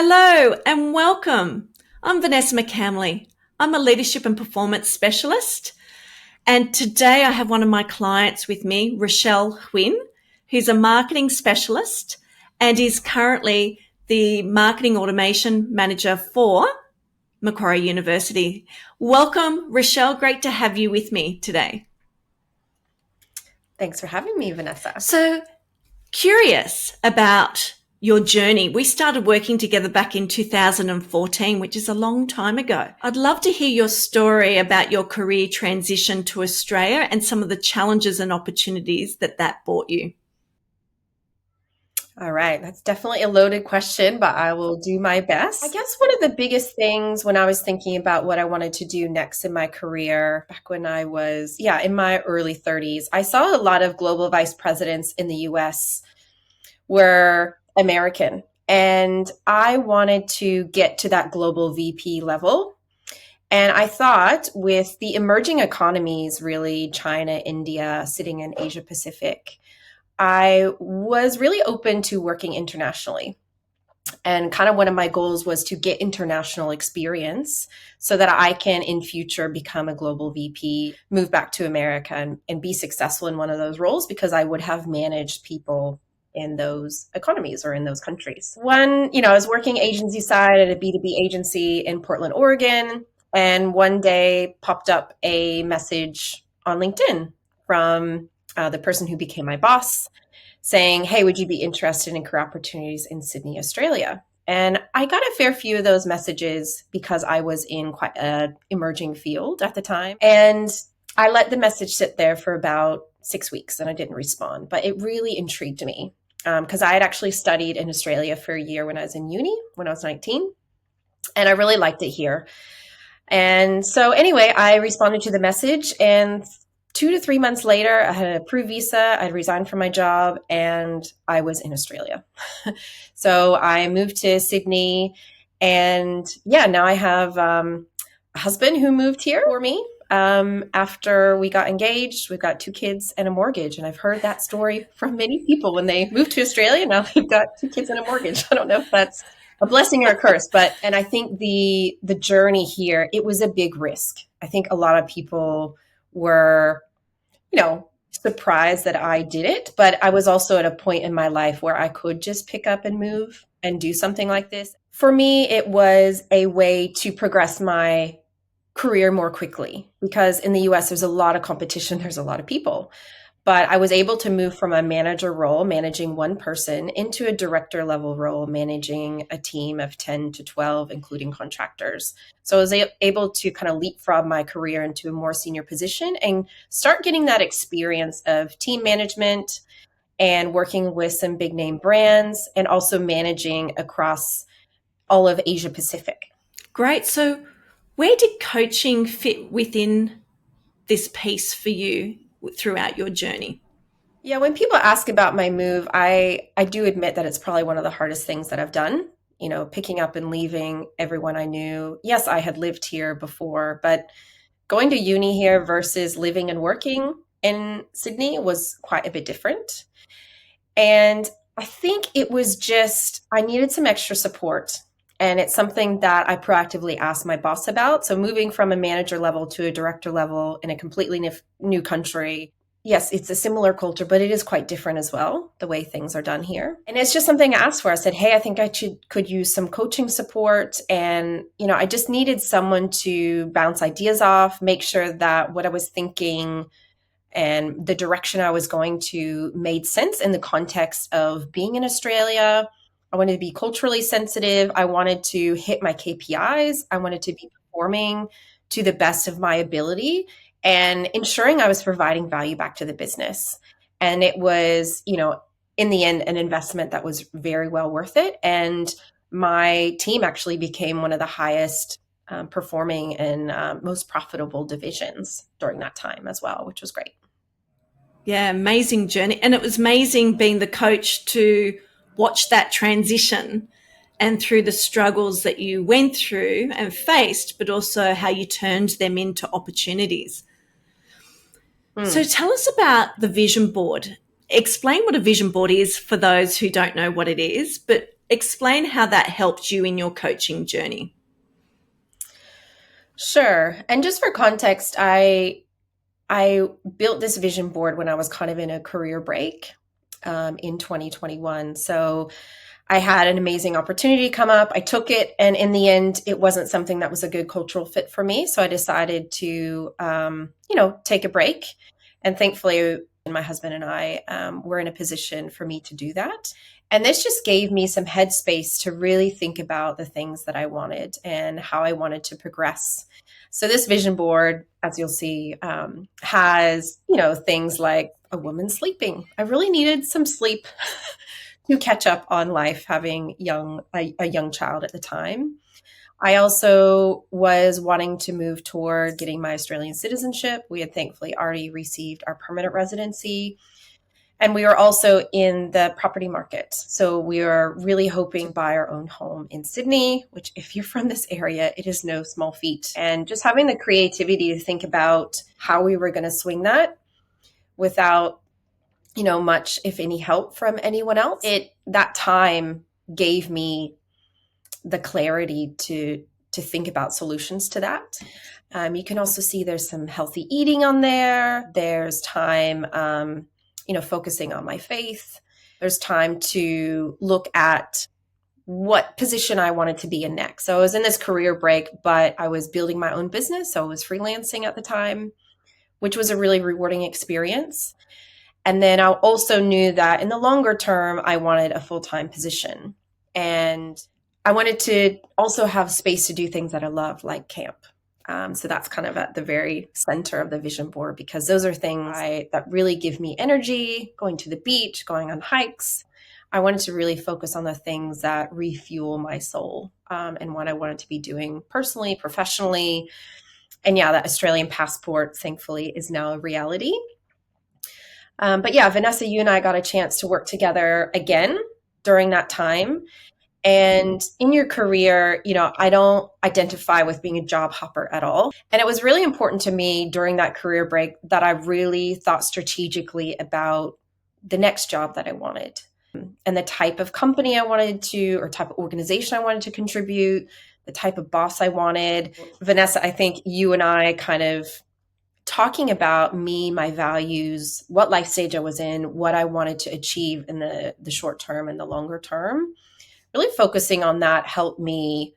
Hello and welcome. I'm Vanessa McCamley. I'm a leadership and performance specialist. And today I have one of my clients with me, Rachelle Huynh, who's a marketing specialist and is currently the marketing automation manager for Macquarie University. Welcome, Rachelle. Great to have you with me today. Thanks for having me, Vanessa. So curious about your journey. We started working together back in 2014, which is a long time ago. I'd love to hear your story about your career transition to Australia and some of the challenges and opportunities that brought you. All right, that's definitely a loaded question, but I will do my best. I guess one of the biggest things when I was thinking about what I wanted to do next in my career, back when I was, in my early 30s, I saw a lot of global vice presidents in the US were American. And I wanted to get to that global VP level. And I thought with the emerging economies, really China, India, sitting in Asia Pacific, I was really open to working internationally. And kind of one of my goals was to get international experience so that I can in future become a global VP, move back to America and be successful in one of those roles because I would have managed people in those economies or in those countries. I was working agency side at a B2B agency in Portland, Oregon. And one day popped up a message on LinkedIn from the person who became my boss saying, hey, would you be interested in career opportunities in Sydney, Australia? And I got a fair few of those messages because I was in quite an emerging field at the time. And I let the message sit there for about 6 weeks and I didn't respond, but it really intrigued me because I had actually studied in Australia for a year when I was in uni, when I was 19, and I really liked it here. And so anyway, I responded to the message, and 2 to 3 months later, I had an approved visa. I resigned from my job and I was in Australia. So I moved to Sydney, and now I have a husband who moved here for me. After we got engaged, we've got 2 kids and a mortgage. And I've heard that story from many people when they moved to Australia. Now they've got 2 kids and a mortgage. I don't know if that's a blessing or a curse, and I think the journey here, it was a big risk. I think a lot of people were, surprised that I did it, but I was also at a point in my life where I could just pick up and move and do something like this. For me, it was a way to progress my career more quickly because in the US, there's a lot of competition. There's a lot of people. But I was able to move from a manager role, managing one person, into a director level role, managing a team of 10 to 12, including contractors. So I was able to kind of leapfrog my career into a more senior position and start getting that experience of team management and working with some big name brands and also managing across all of Asia Pacific. Great. So where did coaching fit within this piece for you throughout your journey? Yeah, when people ask about my move, I do admit that it's probably one of the hardest things that I've done, picking up and leaving everyone I knew. Yes, I had lived here before, but going to uni here versus living and working in Sydney was quite a bit different. And I think it was just, I needed some extra support. And it's something that I proactively asked my boss about. So moving from a manager level to a director level in a completely new country, yes, it's a similar culture, but it is quite different as well, the way things are done here. And it's just something I asked for. I said, hey, I think I could use some coaching support. And, I just needed someone to bounce ideas off, make sure that what I was thinking and the direction I was going to made sense in the context of being in Australia. I wanted to be culturally sensitive. I wanted to hit my KPIs. I wanted to be performing to the best of my ability and ensuring I was providing value back to the business. And it was, in the end, an investment that was very well worth it. And my team actually became one of the highest performing and most profitable divisions during that time as well, which was great. Yeah, amazing journey. And it was amazing being the coach to watch that transition and through the struggles that you went through and faced, but also how you turned them into opportunities. So tell us about the vision board. Explain what a vision board is for those who don't know what it is, but explain how that helped you in your coaching journey. Sure. And just for context, I built this vision board when I was kind of in a career break in 2021. So I had an amazing opportunity come up. I took it, and in the end, it wasn't something that was a good cultural fit for me. So I decided to, take a break. And thankfully, my husband and I were in a position for me to do that. And this just gave me some headspace to really think about the things that I wanted and how I wanted to progress. So this vision board, as you'll see, has, things like a woman sleeping. I really needed some sleep to catch up on life, having a young child at the time. I also was wanting to move toward getting my Australian citizenship. We had thankfully already received our permanent residency. And we were also in the property market. So we are really hoping to buy our own home in Sydney, which if you're from this area, it is no small feat. And just having the creativity to think about how we were going to swing that without, much, if any, help from anyone else. That time gave me the clarity to think about solutions to that. You can also see there's some healthy eating on there. There's time, focusing on my faith. There's time to look at what position I wanted to be in next. So I was in this career break, but I was building my own business. So I was freelancing at the time, which was a really rewarding experience. And then I also knew that in the longer term, I wanted a full-time position. And I wanted to also have space to do things that I love, like camp. So that's kind of at the very center of the vision board, because those are things that really give me energy, going to the beach, going on hikes. I wanted to really focus on the things that refuel my soul and what I wanted to be doing personally, professionally. And yeah, that Australian passport, thankfully, is now a reality. But yeah, Vanessa, you and I got a chance to work together again during that time. And in your career, I don't identify with being a job hopper at all. And it was really important to me during that career break that I really thought strategically about the next job that I wanted and the type of company I wanted to, or type of organization I wanted to contribute, the type of boss I wanted. Vanessa, I think you and I kind of talking about me, my values, what life stage I was in, what I wanted to achieve in the short term and the longer term. Really focusing on that helped me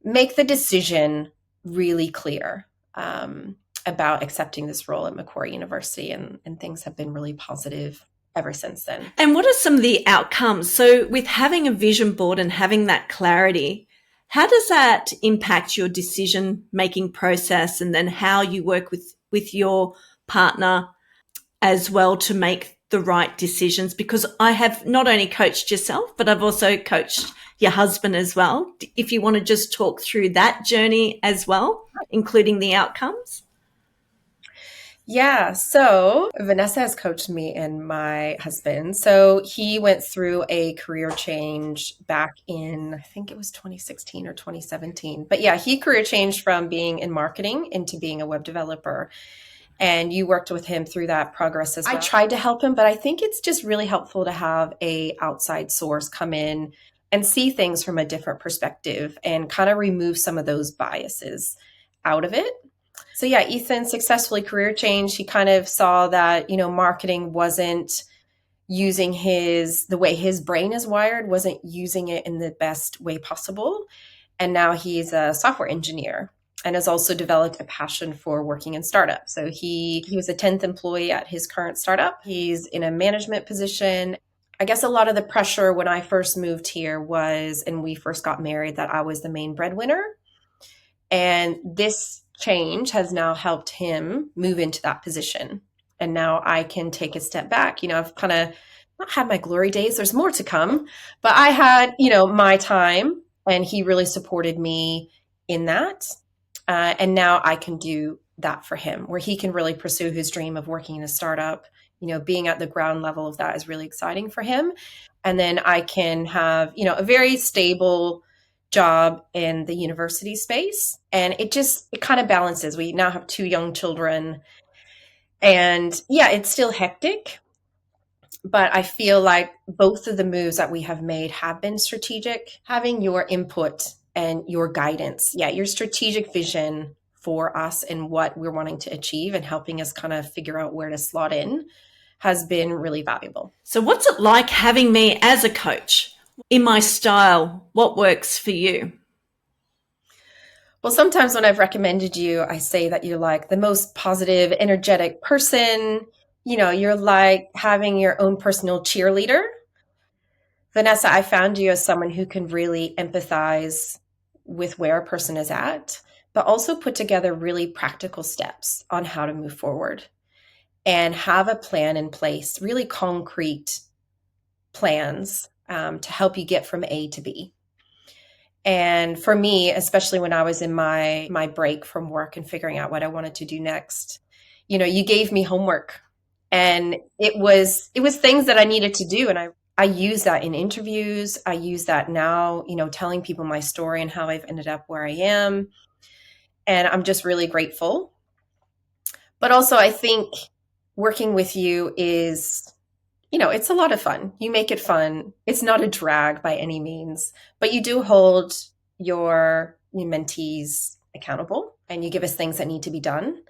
make the decision really clear about accepting this role at Macquarie University, and things have been really positive ever since then. And what are some of the outcomes? So with having a vision board and having that clarity, how does that impact your decision-making process, and then how you work with your partner as well to make the right decisions? Because I have not only coached yourself, but I've also coached your husband as well. If you want to just talk through that journey as well, including the outcomes. Yeah, so Vanessa has coached me and my husband. So he went through a career change back in, I think it was 2016 or 2017. But yeah, he career changed from being in marketing into being a web developer. And you worked with him through that progress as well. I tried to help him, but I think it's just really helpful to have a outside source come in and see things from a different perspective and kind of remove some of those biases out of it. So yeah, Ethan successfully career changed. He kind of saw that, marketing wasn't using the way his brain is wired, wasn't using it in the best way possible. And now he's a software engineer and has also developed a passion for working in startups. So he was a 10th employee at his current startup. He's in a management position. I guess a lot of the pressure when I first moved here was, and we first got married, that I was the main breadwinner. And this change has now helped him move into that position. And now I can take a step back. I've kind of not had my glory days. There's more to come. But I had, my time, and he really supported me in that. And now I can do that for him, where he can really pursue his dream of working in a startup. Being at the ground level of that is really exciting for him. And then I can have, a very stable job in the university space. And it kind of balances. We now have 2 young children. And yeah, it's still hectic. But I feel like both of the moves that we have made have been strategic. Having your input and your guidance, yeah, your strategic vision for us and what we're wanting to achieve and helping us kind of figure out where to slot in has been really valuable. So, what's it like having me as a coach? In my style, what works for you? Well, sometimes when I've recommended you, I say that you're like the most positive, energetic person. You know, you're like having your own personal cheerleader. Vanessa, I found you as someone who can really empathize with where a person is at, but also put together really practical steps on how to move forward and have a plan in place, really concrete plans to help you get from A to B. And for me, especially when I was in my break from work and figuring out what I wanted to do next, you know, you gave me homework and it was things that I needed to do. And I use that in interviews. I use that now, you know, telling people my story and how I've ended up where I am. And I'm just really grateful. But also I think working with you is, you know, it's a lot of fun. You make it fun. It's not a drag by any means, but you do hold your mentees accountable and you give us things that need to be done.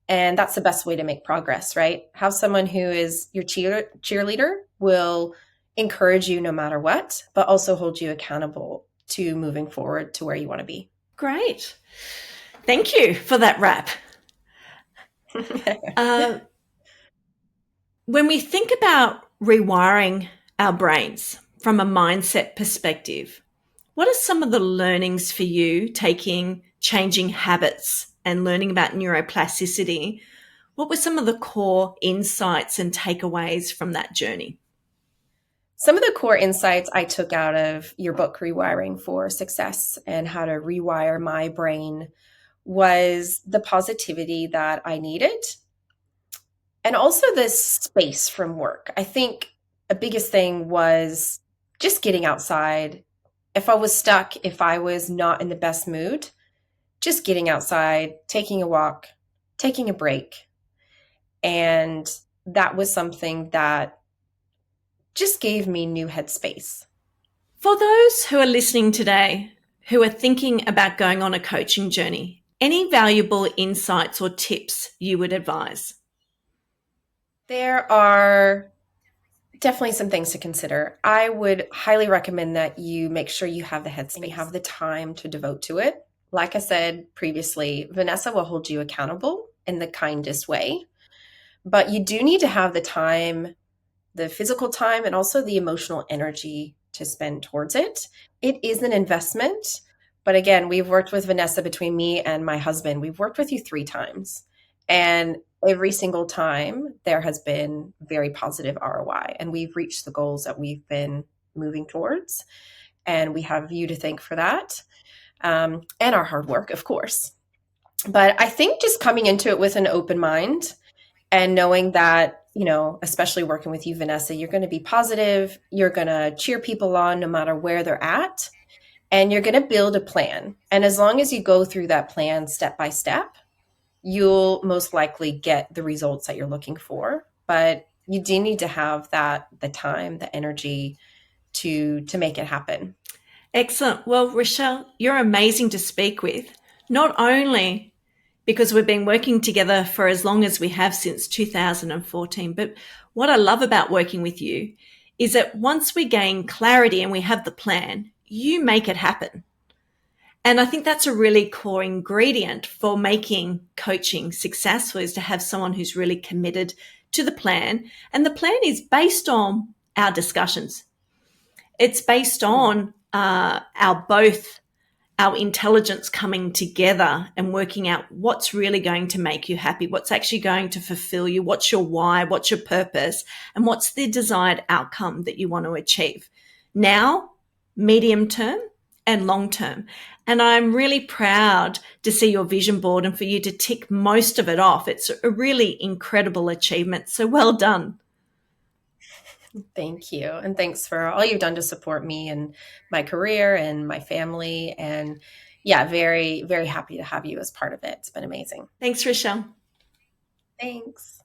And that's the best way to make progress, right? Have someone who is your cheerleader will encourage you no matter what, but also hold you accountable to moving forward to where you want to be. Great. Thank you for that wrap. When we think about rewiring our brains from a mindset perspective, what are some of the learnings for you taking changing habits and learning about neuroplasticity? What were some of the core insights and takeaways from that journey? Some of the core insights I took out of your book, Rewiring for Success, and how to rewire my brain was the positivity that I needed and also this space from work. I think a biggest thing was just getting outside. If I was stuck, if I was not in the best mood, just getting outside, taking a walk, taking a break. And that was something that just gave me new headspace. For those who are listening today, who are thinking about going on a coaching journey, any valuable insights or tips you would advise? There are definitely some things to consider. I would highly recommend that you make sure you have the headspace and you have the time to devote to it. Like I said previously, Vanessa will hold you accountable in the kindest way, but you do need to have the time, the physical time, and also the emotional energy to spend towards it. It is an investment. But again, we've worked with Vanessa between me and my husband. We've worked with you 3 times. And every single time there has been very positive ROI. And we've reached the goals that we've been moving towards. And we have you to thank for that. And our hard work, of course. But I think just coming into it with an open mind and knowing that, you know, especially working with you, Vanessa, you're going to be positive. You're going to cheer people on no matter where they're at. And you're going to build a plan. And as long as you go through that plan step by step, you'll most likely get the results that you're looking for. But you do need to have the time, the energy to make it happen. Excellent. Well, Rachelle, you're amazing to speak with, not only because we've been working together for as long as we have since 2014, but what I love about working with you is that once we gain clarity and we have the plan, you make it happen. And I think that's a really core ingredient for making coaching successful is to have someone who's really committed to the plan. And the plan is based on our discussions. It's based on our intelligence coming together and working out what's really going to make you happy, what's actually going to fulfill you, what's your why, what's your purpose, and what's the desired outcome that you want to achieve now, medium term, and long term. And I'm really proud to see your vision board and for you to tick most of it off. It's a really incredible achievement. So well done. Thank you. And thanks for all you've done to support me and my career and my family. And yeah, very, very happy to have you as part of it. It's been amazing. Thanks, Rachelle. Thanks.